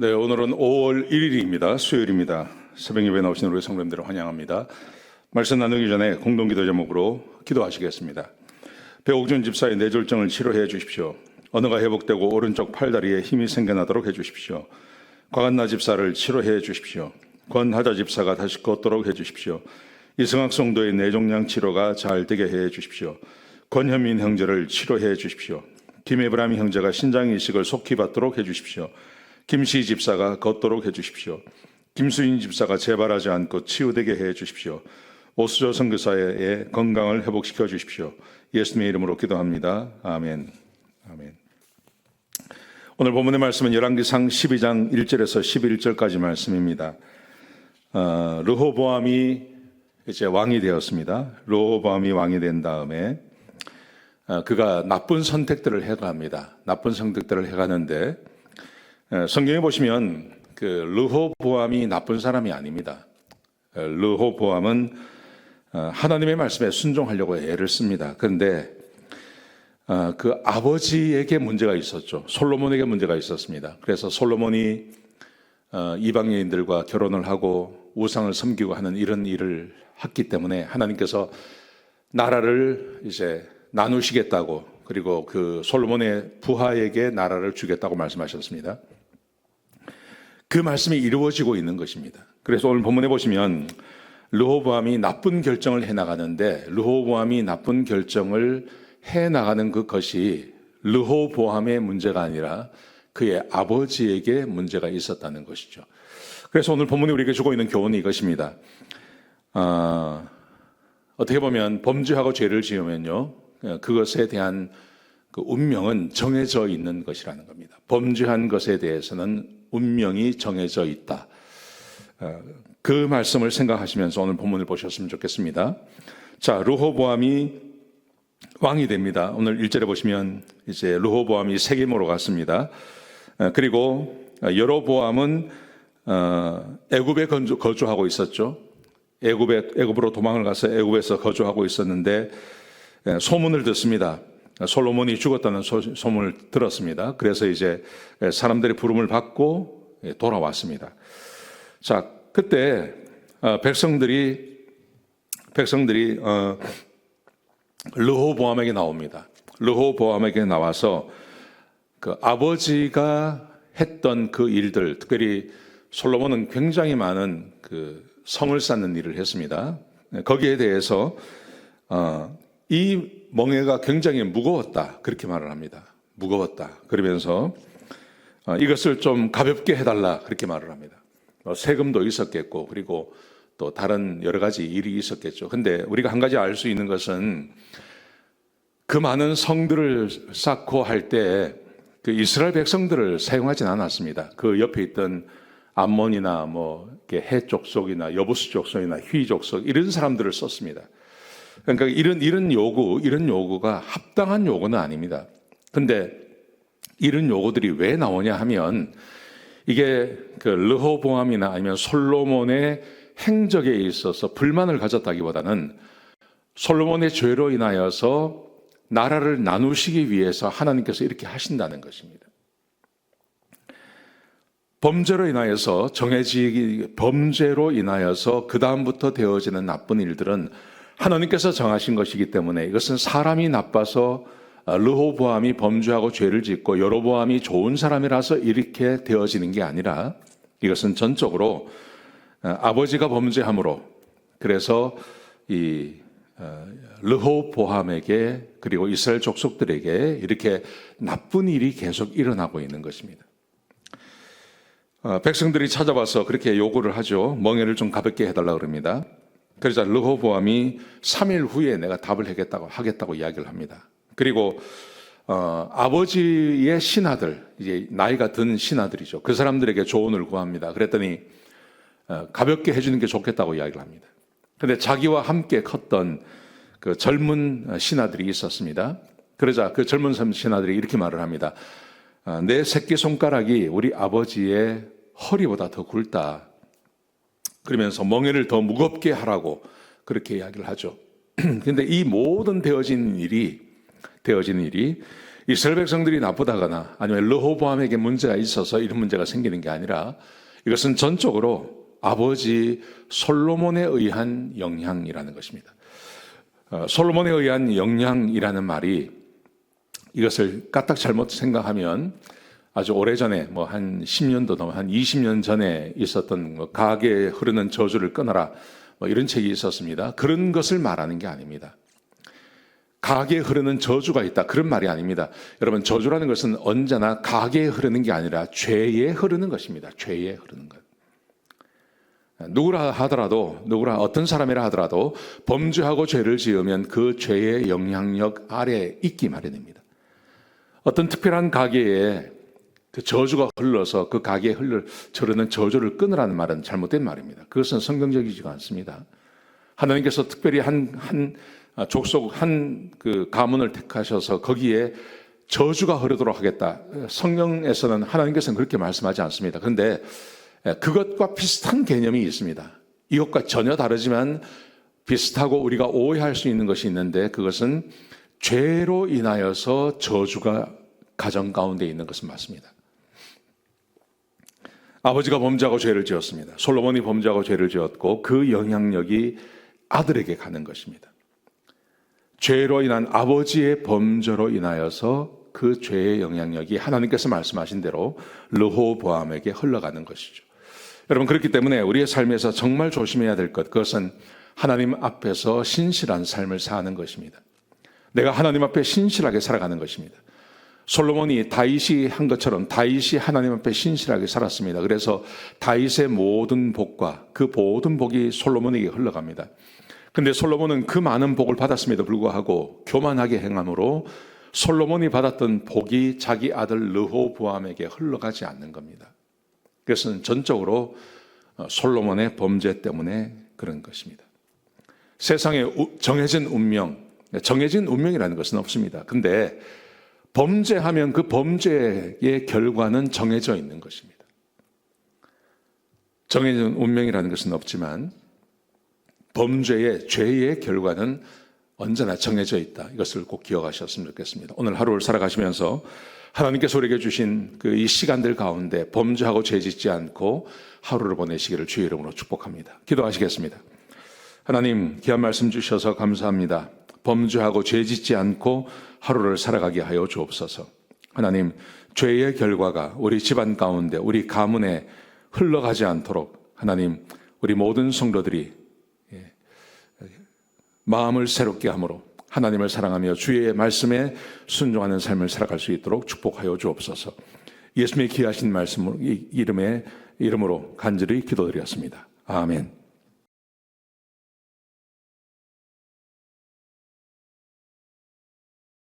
네, 오늘은 5월 1일입니다. 수요일입니다. 새벽 예배 나오신 우리 성도님들을 환영합니다. 말씀 나누기 전에 공동기도 제목으로 기도하시겠습니다. 배옥준 집사의 뇌졸중을 치료해 주십시오. 언어가 회복되고 오른쪽 팔다리에 힘이 생겨나도록 해 주십시오. 곽한나 집사를 치료해 주십시오. 권하자 집사가 다시 걷도록 해 주십시오. 이승학 성도의 뇌종양 치료가 잘 되게 해 주십시오. 권현민 형제를 치료해 주십시오. 김에브라임 형제가 신장 이식을 속히 받도록 해 주십시오. 김시 집사가 걷도록 해 주십시오. 김수인 집사가 재발하지 않고 치유되게 해 주십시오. 오수조 선교사의 건강을 회복시켜 주십시오. 예수님의 이름으로 기도합니다. 아멘. 아멘. 오늘 본문의 말씀은 열왕기상 12장 1절에서 11절까지 말씀입니다. 르호보암이 이제 왕이 되었습니다. 르호보암이 왕이 된 다음에 그가 나쁜 선택들을 해갑니다. 나쁜 선택들을 해가는데 성경에 보시면 그 르호보암이 나쁜 사람이 아닙니다. 르호보암은 하나님의 말씀에 순종하려고 애를 씁니다. 그런데 그 아버지에게 문제가 있었죠. 솔로몬에게 문제가 있었습니다. 그래서 솔로몬이 이방인들과 결혼을 하고 우상을 섬기고 하는 이런 일을 했기 때문에 하나님께서 나라를 이제 나누시겠다고, 그리고 그 솔로몬의 부하에게 나라를 주겠다고 말씀하셨습니다. 그 말씀이 이루어지고 있는 것입니다. 그래서 오늘 본문에 보시면 르호보암이 나쁜 결정을 해나가는데, 르호보암이 나쁜 결정을 해나가는 그것이 르호보암의 문제가 아니라 그의 아버지에게 문제가 있었다는 것이죠. 그래서 오늘 본문이 우리에게 주고 있는 교훈이 이것입니다. 어떻게 보면 범죄하고 죄를 지으면요, 그것에 대한 그 운명은 정해져 있는 것이라는 겁니다. 범죄한 것에 대해서는 운명이 정해져 있다. 그 말씀을 생각하시면서 오늘 본문을 보셨으면 좋겠습니다. 자, 르호보암이 왕이 됩니다. 오늘 1절에 보시면 이제 르호보암이 세겜으로 갔습니다. 그리고 여로보암은 애굽에 거주하고 있었죠. 애굽으로 도망을 가서 애굽에서 거주하고 있었는데 소문을 듣습니다. 솔로몬이 죽었다는 소문을 들었습니다. 그래서 이제 사람들의 부름을 받고 돌아왔습니다. 자, 그때 백성들이 르호보암에게 나옵니다. 르호보암에게 나와서 그 아버지가 했던 그 일들, 특별히 솔로몬은 굉장히 많은 그 성을 쌓는 일을 했습니다. 거기에 대해서 이 멍에가 굉장히 무거웠다, 그렇게 말을 합니다. 무거웠다. 그러면서 이것을 좀 가볍게 해달라, 그렇게 말을 합니다. 세금도 있었겠고, 그리고 또 다른 여러 가지 일이 있었겠죠. 근데 우리가 한 가지 알 수 있는 것은 그 많은 성들을 쌓고 할 때 그 이스라엘 백성들을 사용하진 않았습니다. 그 옆에 있던 암몬이나 뭐 해 족속이나 여부스 족속이나 휘 족속, 이런 사람들을 썼습니다. 그러니까 이런 요구가 합당한 요구는 아닙니다. 근데 이런 요구들이 왜 나오냐 하면, 이게 그 르호보암이나 아니면 솔로몬의 행적에 있어서 불만을 가졌다기보다는 솔로몬의 죄로 인하여서 나라를 나누시기 위해서 하나님께서 이렇게 하신다는 것입니다. 범죄로 인하여서 그 다음부터 되어지는 나쁜 일들은 하나님께서 정하신 것이기 때문에, 이것은 사람이 나빠서 르호보암이 범죄하고 죄를 짓고 여로보암이 좋은 사람이라서 이렇게 되어지는 게 아니라, 이것은 전적으로 아버지가 범죄함으로, 그래서 이 르호보암에게 그리고 이스라엘 족속들에게 이렇게 나쁜 일이 계속 일어나고 있는 것입니다. 백성들이 찾아와서 그렇게 요구를 하죠. 멍에를 좀 가볍게 해달라고 그럽니다. 그러자 르호보암이 3일 후에 내가 답을 하겠다고 이야기를 합니다. 그리고 아버지의 신하들, 이제 나이가 든 신하들이죠. 그 사람들에게 조언을 구합니다. 그랬더니 가볍게 해주는 게 좋겠다고 이야기를 합니다. 그런데 자기와 함께 컸던 그 젊은 신하들이 있었습니다. 그러자 그 젊은 신하들이 이렇게 말을 합니다. 내 새끼손가락이 우리 아버지의 허리보다 더 굵다. 그러면서 멍에를 더 무겁게 하라고 그렇게 이야기를 하죠. 그런데 이 모든 되어진 일이 이스라엘 백성들이 나쁘다거나 아니면 르호보암에게 문제가 있어서 이런 문제가 생기는 게 아니라 이것은 전적으로 아버지 솔로몬에 의한 영향이라는 것입니다. 솔로몬에 의한 영향이라는 말이 이것을 까딱 잘못 생각하면 아주 오래전에 뭐 한 10년도 넘어 한 20년 전에 있었던 뭐 가게에 흐르는 저주를 끊어라 뭐 이런 책이 있었습니다. 그런 것을 말하는 게 아닙니다. 가게에 흐르는 저주가 있다 그런 말이 아닙니다. 여러분 저주라는 것은 언제나 가게에 흐르는 게 아니라 죄에 흐르는 것입니다. 죄에 흐르는 것. 누구라 어떤 사람이라 하더라도 범죄하고 죄를 지으면 그 죄의 영향력 아래에 있기 마련입니다. 어떤 특별한 가게에 그 저주가 흘러서 그 가게에 흐르는 저주를 끊으라는 말은 잘못된 말입니다. 그것은 성경적이지가 않습니다. 하나님께서 특별히 한 족속 그 가문을 택하셔서 거기에 저주가 흐르도록 하겠다. 성경에서는 하나님께서는 그렇게 말씀하지 않습니다. 그런데 그것과 비슷한 개념이 있습니다. 이것과 전혀 다르지만 비슷하고 우리가 오해할 수 있는 것이 있는데 그것은 죄로 인하여서 저주가 가정 가운데 있는 것은 맞습니다. 아버지가 범죄하고 죄를 지었습니다. 솔로몬이 범죄하고 죄를 지었고 그 영향력이 아들에게 가는 것입니다. 죄로 인한 아버지의 범죄로 인하여서 그 죄의 영향력이 하나님께서 말씀하신 대로 르호보암에게 흘러가는 것이죠. 여러분 그렇기 때문에 우리의 삶에서 정말 조심해야 될 것 그것은 하나님 앞에서 신실한 삶을 사는 것입니다. 내가 하나님 앞에 신실하게 살아가는 것입니다. 솔로몬이 다윗이 한 것처럼 다윗이 하나님 앞에 신실하게 살았습니다. 그래서 다윗의 모든 복과 그 모든 복이 솔로몬에게 흘러갑니다. 그런데 솔로몬은 그 많은 복을 받았음에도 불구하고 교만하게 행함으로 솔로몬이 받았던 복이 자기 아들 르호보암에게 흘러가지 않는 겁니다. 그것은 전적으로 솔로몬의 범죄 때문에 그런 것입니다. 세상에 정해진 운명이라는 것은 없습니다. 그런데 범죄하면 그 범죄의 결과는 정해져 있는 것입니다. 정해진 운명이라는 것은 없지만 죄의 결과는 언제나 정해져 있다. 이것을 꼭 기억하셨으면 좋겠습니다. 오늘 하루를 살아가시면서 하나님께서 우리에게 주신 이 시간들 가운데 범죄하고 죄 짓지 않고 하루를 보내시기를 주의 이름으로 축복합니다. 기도하시겠습니다. 하나님 귀한 말씀 주셔서 감사합니다. 범죄하고 죄 짓지 않고 하루를 살아가게 하여 주옵소서. 하나님 죄의 결과가 우리 집안 가운데 우리 가문에 흘러가지 않도록 하나님 우리 모든 성도들이 마음을 새롭게 함으로 하나님을 사랑하며 주의 말씀에 순종하는 삶을 살아갈 수 있도록 축복하여 주옵소서. 예수님의 귀하신 말씀 이름으로 간절히 기도드렸습니다. 아멘.